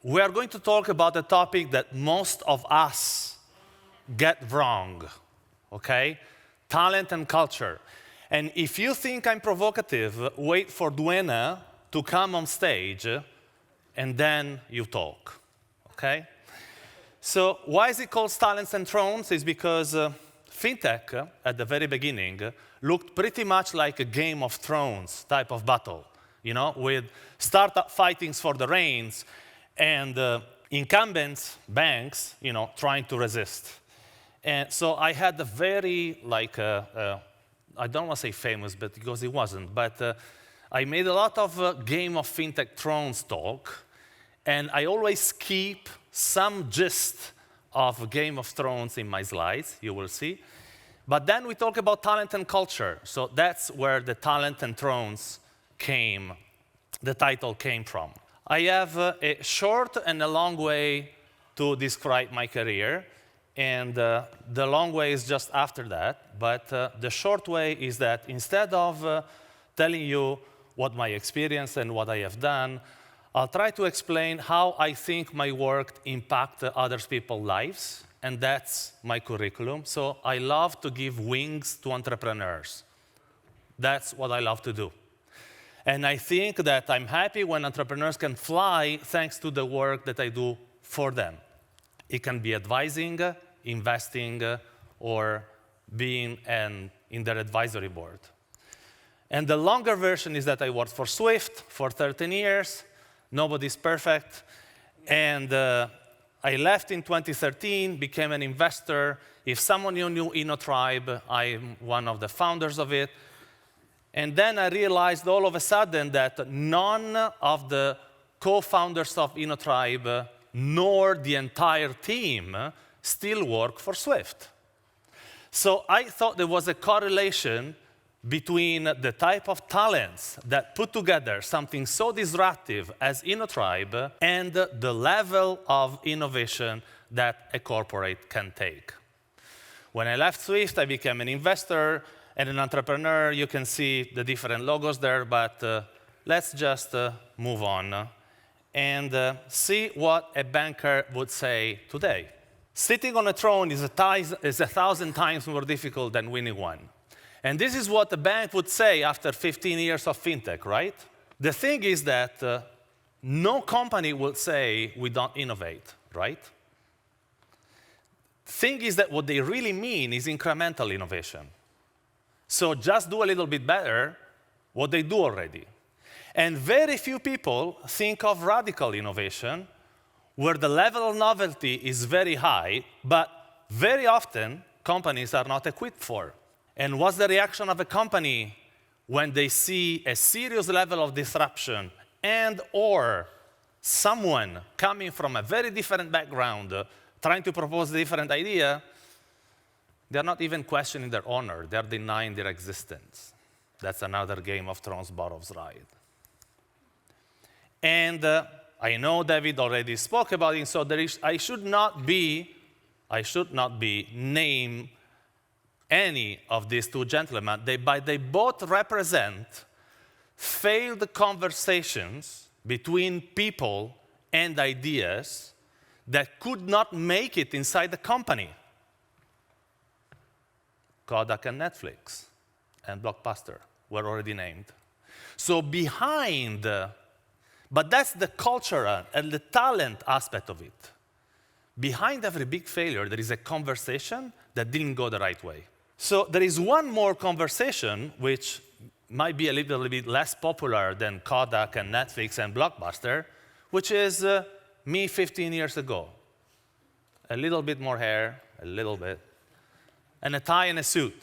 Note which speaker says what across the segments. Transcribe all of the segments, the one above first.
Speaker 1: we are going to talk about a topic that most of us get wrong, okay? Talent and culture. And if you think I'm provocative, wait for Duena to come on stage, and then you talk, okay? So why is it called Talents and Thrones? It's because fintech, at the very beginning, looked pretty much like a Game of Thrones type of battle, you know, with startup fightings for the reins and incumbent banks, you know, trying to resist. And so I had a very, I don't want to say famous, but because it wasn't, but I made a lot of Game of Fintech Thrones talk, and I always keep some gist of Game of Thrones in my slides, you will see. But then we talk about talent and culture. So that's where the Talent and Thrones the title came from. I have a short and a long way to describe my career. And the long way is just after that. But the short way is that instead of telling you what my experience and what I have done, I'll try to explain how I think my work impacts other people's lives, and that's my curriculum. So I love to give wings to entrepreneurs. That's what I love to do. And I think that I'm happy when entrepreneurs can fly thanks to the work that I do for them. It can be advising, investing, or being in their advisory board. And the longer version is that I worked for Swift for 13 years. Nobody's perfect. And I left in 2013, became an investor. If someone knew InnoTribe, I'm one of the founders of it. And then I realized all of a sudden that none of the co-founders of InnoTribe nor the entire team still work for Swift. So I thought there was a correlation between the type of talents that put together something so disruptive as InnoTribe and the level of innovation that a corporate can take. When I left Swift, I became an investor and an entrepreneur. You can see the different logos there, but let's just move on and see what a banker would say today. Sitting on a throne is 1,000 times more difficult than winning one. And this is what the bank would say after 15 years of fintech, right? The thing is that no company will say we don't innovate, right? The thing is that what they really mean is incremental innovation. So just do a little bit better what they do already. And very few people think of radical innovation, where the level of novelty is very high, but very often companies are not equipped for. And what's the reaction of a company when they see a serious level of disruption and or someone coming from a very different background trying to propose a different idea? They're not even questioning their honor. They're denying their existence. That's another Game of Thrones bottles ride. And I know David already spoke about it, so I should not be name any of these two gentlemen. But they both represent failed conversations between people and ideas that could not make it inside the company. Kodak and Netflix and Blockbuster were already named. So but that's the cultural and the talent aspect of it. Behind every big failure, there is a conversation that didn't go the right way. So there is one more conversation which might be a little bit less popular than Kodak and Netflix and Blockbuster, which is me 15 years ago. A little bit more hair, a little bit, and a tie and a suit.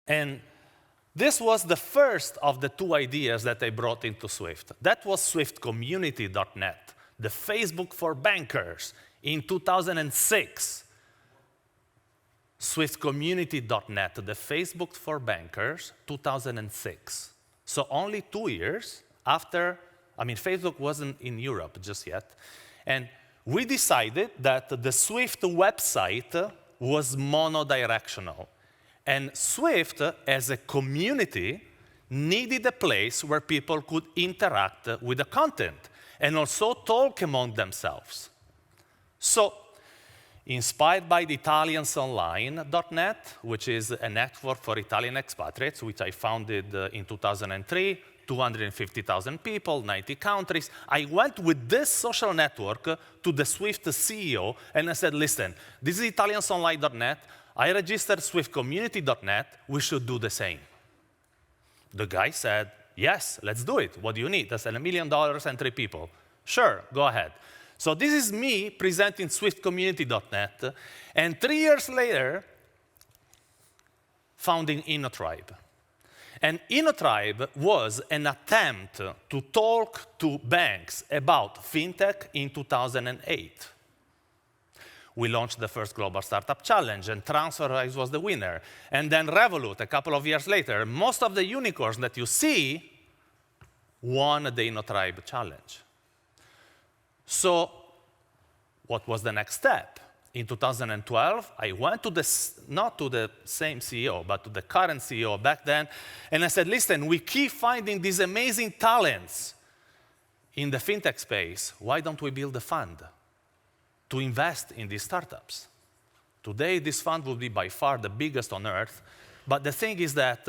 Speaker 1: And this was the first of the two ideas that I brought into Swift. That was swiftcommunity.net, the Facebook for bankers in 2006. Swiftcommunity.net, the Facebook for bankers, 2006. So only 2 years after, Facebook wasn't in Europe just yet. And we decided that the Swift website was monodirectional. And Swift, as a community, needed a place where people could interact with the content. and also talk among themselves. So, inspired by the Italiansonline.net, which is a network for Italian expatriates, which I founded in 2003, 250,000 people, 90 countries. I went with this social network to the Swift CEO, and I said, listen, this is Italiansonline.net. I registered SwiftCommunity.net. We should do the same. The guy said, yes, let's do it. What do you need? I said, $1 million and 3 people. Sure, go ahead. So this is me presenting SwiftCommunity.net, and 3 years later, founding InnoTribe. And InnoTribe was an attempt to talk to banks about fintech in 2008. We launched the first Global Startup Challenge, and TransferWise was the winner. And then Revolut, a couple of years later. Most of the unicorns that you see won the InnoTribe Challenge. So what was the next step? In 2012, I went to not to the same CEO, but to the current CEO back then, and I said, listen, we keep finding these amazing talents in the fintech space. Why don't we build a fund to invest in these startups? Today, this fund will be by far the biggest on earth, but the thing is that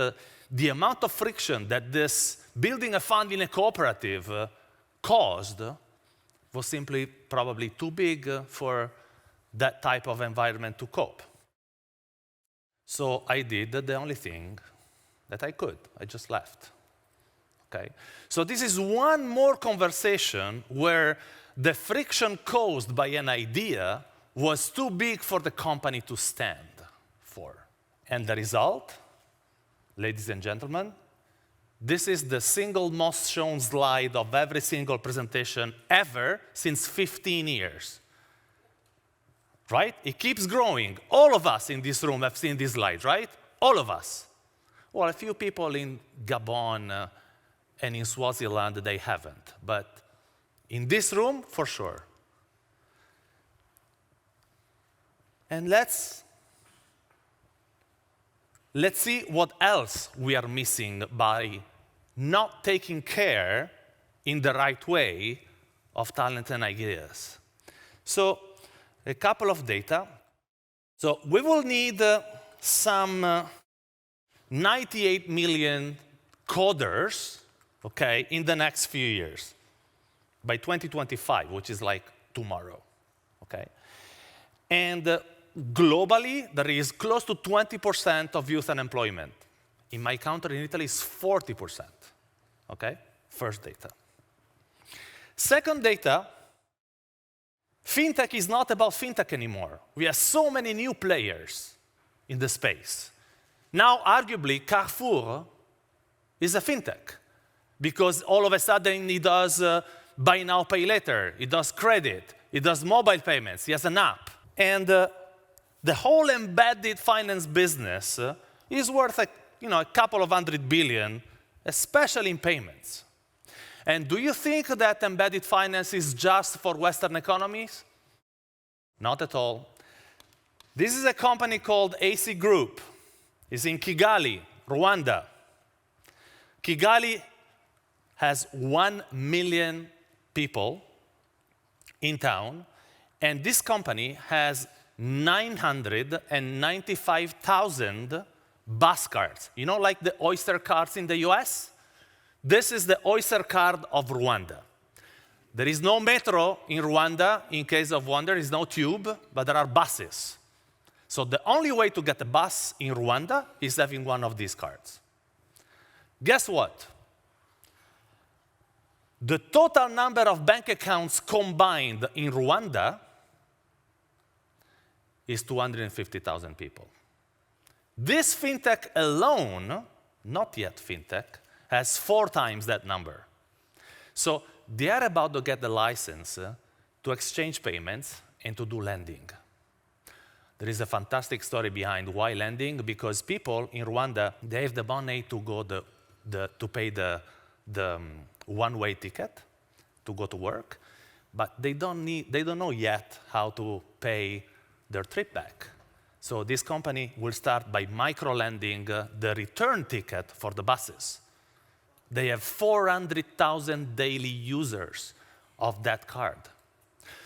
Speaker 1: the amount of friction that this building a fund in a cooperative caused was simply probably too big for that type of environment to cope. So I did the only thing that I could. I just left. Okay? So this is one more conversation where the friction caused by an idea was too big for the company to stand for. And the result, ladies and gentlemen, this is the single most shown slide of every single presentation ever since 15 years. Right? It keeps growing. All of us in this room have seen this slide, right? All of us. Well, a few people in Gabon and in Swaziland, they haven't. But in this room, for sure. And let's see what else we are missing by not taking care in the right way of talent and ideas. So, a couple of data. So we will need some 98 million coders, okay, in the next few years, by 2025, which is like tomorrow, okay? And globally, there is close to 20% of youth unemployment. In my country, in Italy, it's 40%, okay? First data. Second data, fintech is not about fintech anymore. We have so many new players in the space. Now, arguably, Carrefour is a fintech because all of a sudden it does buy now, pay later. It does credit. It does mobile payments. It has an app. And the whole embedded finance business is worth a couple of $100 billion, especially in payments. And do you think that embedded finance is just for Western economies? Not at all. This is a company called AC Group. It's in Kigali, Rwanda. Kigali has 1 million people in town, and this company has 995,000 bus cards. You know, like the Oyster cards in the US? This is the Oyster card of Rwanda. There is no metro in Rwanda, in case of one. There is no tube, but there are buses. So the only way to get a bus in Rwanda is having one of these cards. Guess what? The total number of bank accounts combined in Rwanda is 250,000 people. This fintech alone, not yet fintech, has 4 times that number. So they are about to get the license to exchange payments and to do lending. There is a fantastic story behind why lending, because people in Rwanda, they have the money to go to pay the one-way ticket to go to work, but they don't know yet how to pay their trip back. So this company will start by micro-lending the return ticket for the buses. They have 400,000 daily users of that card.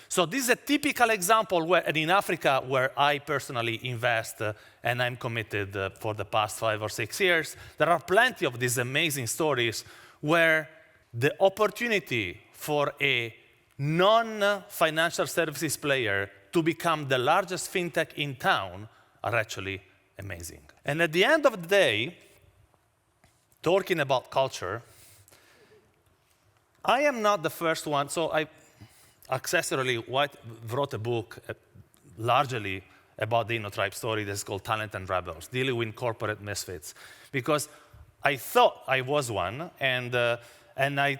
Speaker 1: So this is a typical example where, and in Africa, where I personally invest and I'm committed for the past 5 or 6 years. There are plenty of these amazing stories where the opportunity for a non-financial services player to become the largest fintech in town are actually amazing. And at the end of the day, talking about culture, I am not the first one. So I accessorily wrote a book largely about the InnoTribe story that's called Talent and Rebels, dealing with corporate misfits. Because I thought I was one, and I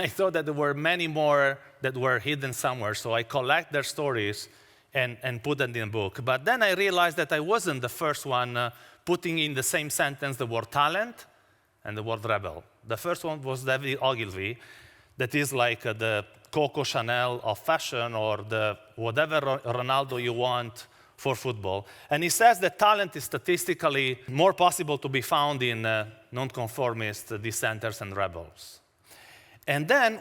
Speaker 1: thought that there were many more that were hidden somewhere. So I collect their stories and put them in a book. But then I realized that I wasn't the first one putting in the same sentence the word talent and the word rebel. The first one was David Ogilvy, that is like the Coco Chanel of fashion, or the whatever Ronaldo you want for football. And he says that talent is statistically more possible to be found in nonconformists, dissenters, and rebels. And then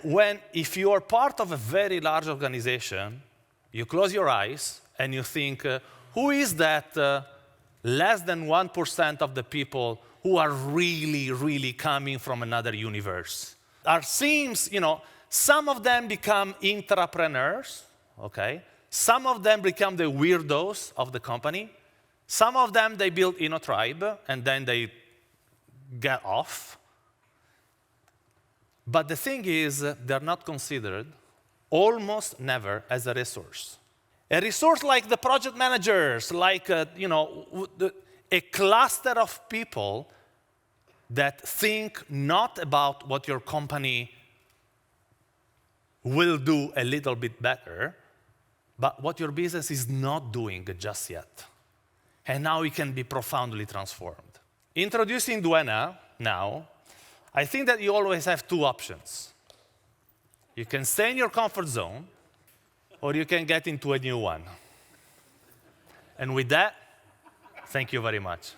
Speaker 1: if you are part of a very large organization, you close your eyes and you think, who is that less than 1% of the people who are really, really coming from another universe? It seems, some of them become intrapreneurs, okay? Some of them become the weirdos of the company. Some of them, they build InnoTribe, and then they get off. But the thing is, they're not considered almost never as a resource. A resource like the project managers, like a cluster of people that think not about what your company will do a little bit better, but what your business is not doing just yet. And now it can be profoundly transformed. Introducing Duena now, I think that you always have 2 options. You can stay in your comfort zone, or you can get into a new one. And with that, thank you very much.